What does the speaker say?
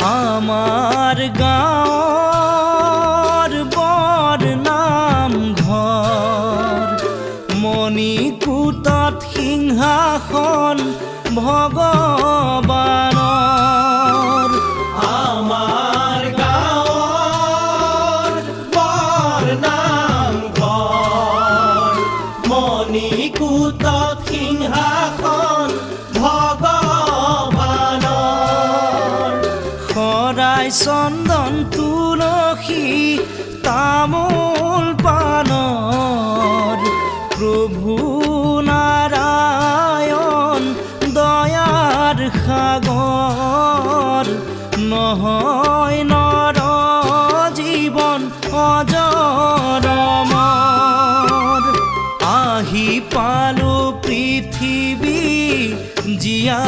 আমাৰ গাঁৱৰ বৰ নামঘৰ মণিকূটত সিংহাসন ভগৱানৰ। আমাৰ গাঁৱৰ বৰ নামঘৰ মণিকূটত সিংহাসন ভগৱানৰ। শৰাই চন্দন তুলসী তামোল পানৰ প্ৰভু নাৰায়ণ দয়াৰ সাগৰ নহয় নৰ জীৱন অজৰমৰ। আহি পালো পৃথিৱী জীয়া